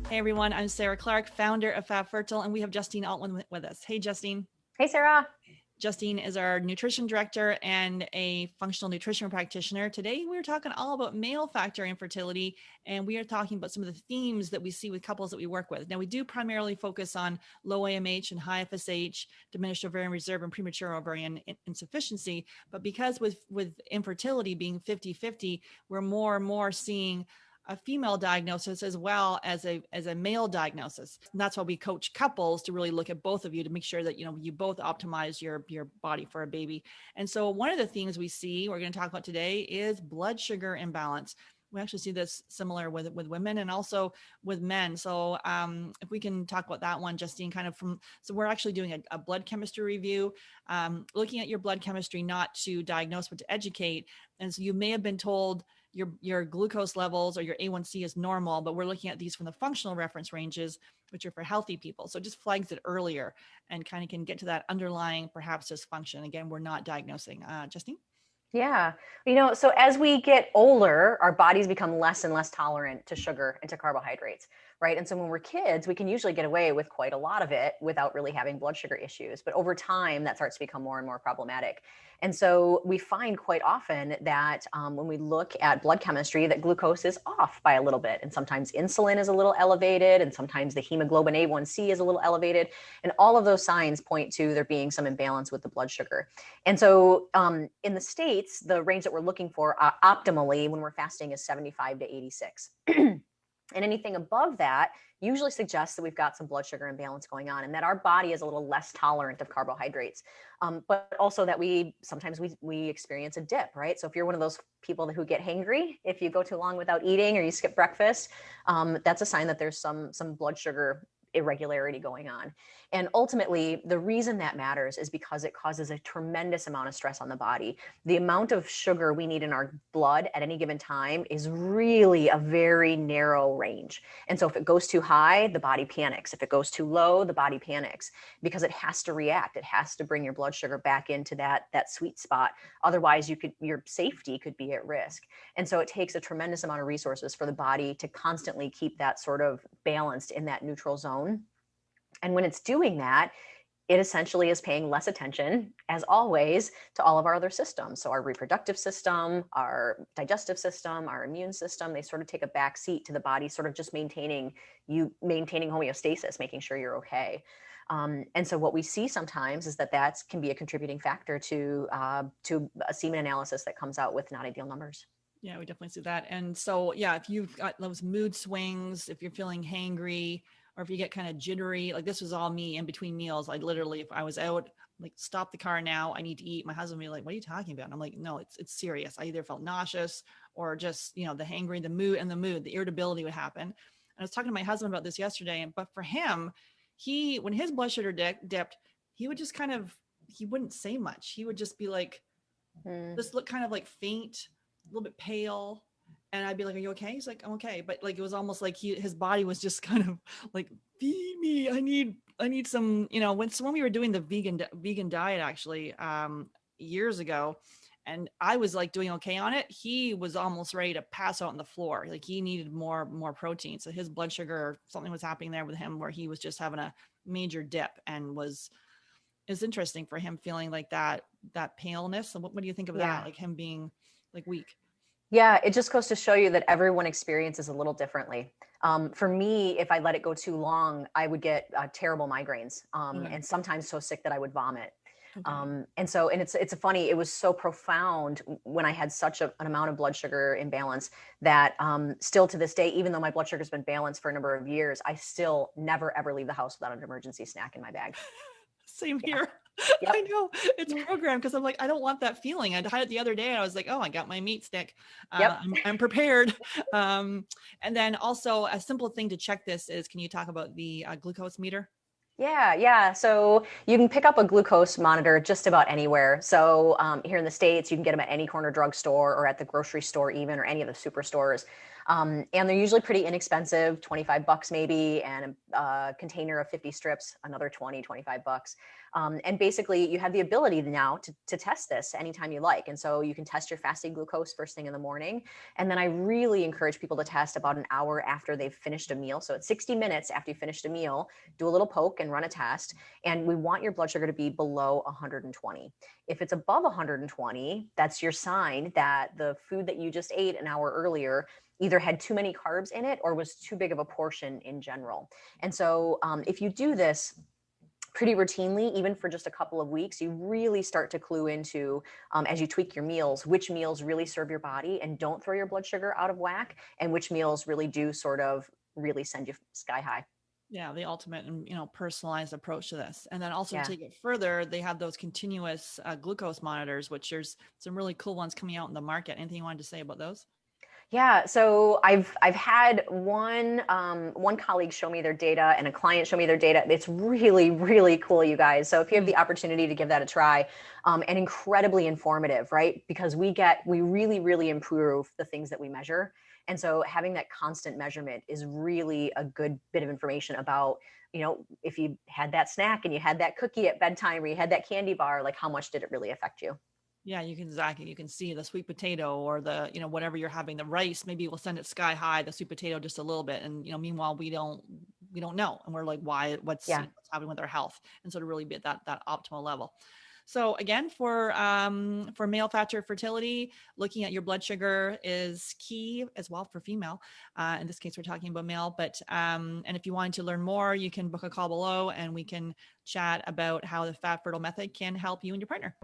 Hey everyone, I'm Sarah Clark, founder of Fab Fertile, and we have Justine Altman with us. Hey Justine. Hey, Sarah. Justine is our nutrition director and a functional nutrition practitioner. Today we're talking all about male factor infertility, and we are talking about some of the themes that we see with couples that we work with. Now we do primarily focus on low AMH and high FSH, diminished ovarian reserve, and premature ovarian insufficiency. But because with infertility being 50-50, we're more and more seeing a female diagnosis as well as a male diagnosis. And that's why we coach couples to really look at both of you to make sure that you both optimize your body for a baby. And so one of the things we see we're going to talk about today is blood sugar imbalance. We actually see this similar with women and also with men. So if we can talk about that one, Justine, so we're actually doing a blood chemistry review, looking at your blood chemistry, not to diagnose, but to educate. And so you may have been told your glucose levels or your A1C is normal, but we're looking at these from the functional reference ranges, which are for healthy people. So it just flags it earlier and kind of can get to that underlying perhaps dysfunction. Again, we're not diagnosing. Justine? Yeah. So as we get older, our bodies become less and less tolerant to sugar and to carbohydrates, right? And so when we're kids, we can usually get away with quite a lot of it without really having blood sugar issues. But over time, that starts to become more and more problematic. And so we find quite often that when we look at blood chemistry, that glucose is off by a little bit. And sometimes insulin is a little elevated, and sometimes the hemoglobin A1C is a little elevated. And all of those signs point to there being some imbalance with the blood sugar. And so in the States, the range that we're looking for optimally when we're fasting is 75 to 86. And anything above that usually suggests that we've got some blood sugar imbalance going on and that our body is a little less tolerant of carbohydrates. But also that sometimes we experience a dip, right? So if you're one of those people who get hangry, if you go too long without eating or you skip breakfast, that's a sign that there's some blood sugar irregularity going on. And ultimately, the reason that matters is because it causes a tremendous amount of stress on the body. The amount of sugar we need in our blood at any given time is really a very narrow range. And so if it goes too high, the body panics. If it goes too low, the body panics because it has to react. It has to bring your blood sugar back into that sweet spot. Otherwise, your safety could be at risk. And so it takes a tremendous amount of resources for the body to constantly keep that sort of balanced in that neutral zone. And when it's doing that, it essentially is paying less attention, as always, to all of our other systems. So our reproductive system, our digestive system, our immune system, they sort of take a back seat to the body, sort of just maintaining homeostasis, making sure you're okay. And so what we see sometimes is that can be a contributing factor to a semen analysis that comes out with not ideal numbers. Yeah, we definitely see that. And so, yeah, if you've got those mood swings, if you're feeling hangry, or if you get kind of jittery, like this was all me in between meals. I literally, if I was out, like, stop the car now, I need to eat. My husband would be like, what are you talking about? And I'm like, no, it's serious. I either felt nauseous or just, the hangry, the mood, the irritability would happen. And I was talking to my husband about this yesterday, but for him, when his blood sugar dipped, he would just he wouldn't say much. He would just be like, just look kind of like faint, a little bit pale. And I'd be like, are you okay? He's like, I'm okay. But like, it was almost like his body was just kind of like, feed me. I need some, when we were doing the vegan diet, actually, years ago, and I was like doing okay on it, he was almost ready to pass out on the floor. Like he needed more protein. So his blood sugar, something was happening there with him where he was just having a major dip and it's interesting for him feeling like that paleness. So what do you think of that? Yeah. Like him being like weak? Yeah, it just goes to show you that everyone experiences a little differently. For me, if I let it go too long, I would get terrible migraines, Okay. and sometimes so sick that I would vomit. Okay. It's funny. It was so profound when I had such an amount of blood sugar imbalance that still to this day, even though my blood sugar has been balanced for a number of years, I still never ever leave the house without an emergency snack in my bag. Same Yeah. here. I Yep. know it's programmed because I'm like, I don't want that feeling. I had it the other day and I was like, oh, I got my meat stick. Yep. I'm prepared. And then also a simple thing to check this is, can you talk about the glucose meter? Yeah. So you can pick up a glucose monitor just about anywhere. So here in the States, you can get them at any corner drugstore or at the grocery store even, or any of the superstores. And they're usually pretty inexpensive, 25 bucks maybe, and a container of 50 strips, another 20, 25 bucks. And basically you have the ability now to test this anytime you like. And so you can test your fasting glucose first thing in the morning. And then I really encourage people to test about an hour after they've finished a meal. So it's 60 minutes after you finished a meal, do a little poke and run a test. And we want your blood sugar to be below 120. If it's above 120, that's your sign that the food that you just ate an hour earlier either had too many carbs in it or was too big of a portion in general. And so if you do this pretty routinely, even for just a couple of weeks, you really start to clue into, as you tweak your meals, which meals really serve your body and don't throw your blood sugar out of whack, and which meals really do sort of really send you sky high. Yeah, the ultimate and personalized approach to this. And then also to Yeah. take it further, they have those continuous glucose monitors, which there's some really cool ones coming out in the market. Anything you wanted to say about those? Yeah, so I've had one colleague show me their data and a client show me their data. It's really, really cool, you guys. So if you have the opportunity to give that a try, and incredibly informative, right? Because we really, really improve the things that we measure. And so having that constant measurement is really a good bit of information about, if you had that snack and you had that cookie at bedtime or you had that candy bar, like how much did it really affect you? Yeah, you can see the sweet potato or the, whatever you're having, the rice, maybe we'll send it sky high, the sweet potato just a little bit. And, meanwhile, we don't know. And we're like, why, what's, Yeah. what's happening with our health? And so to really be at that optimal level. So again, for male factor fertility, looking at your blood sugar is key as well for female. In this case, we're talking about male, but, and if you wanted to learn more, you can book a call below and we can chat about how the fat fertile method can help you and your partner.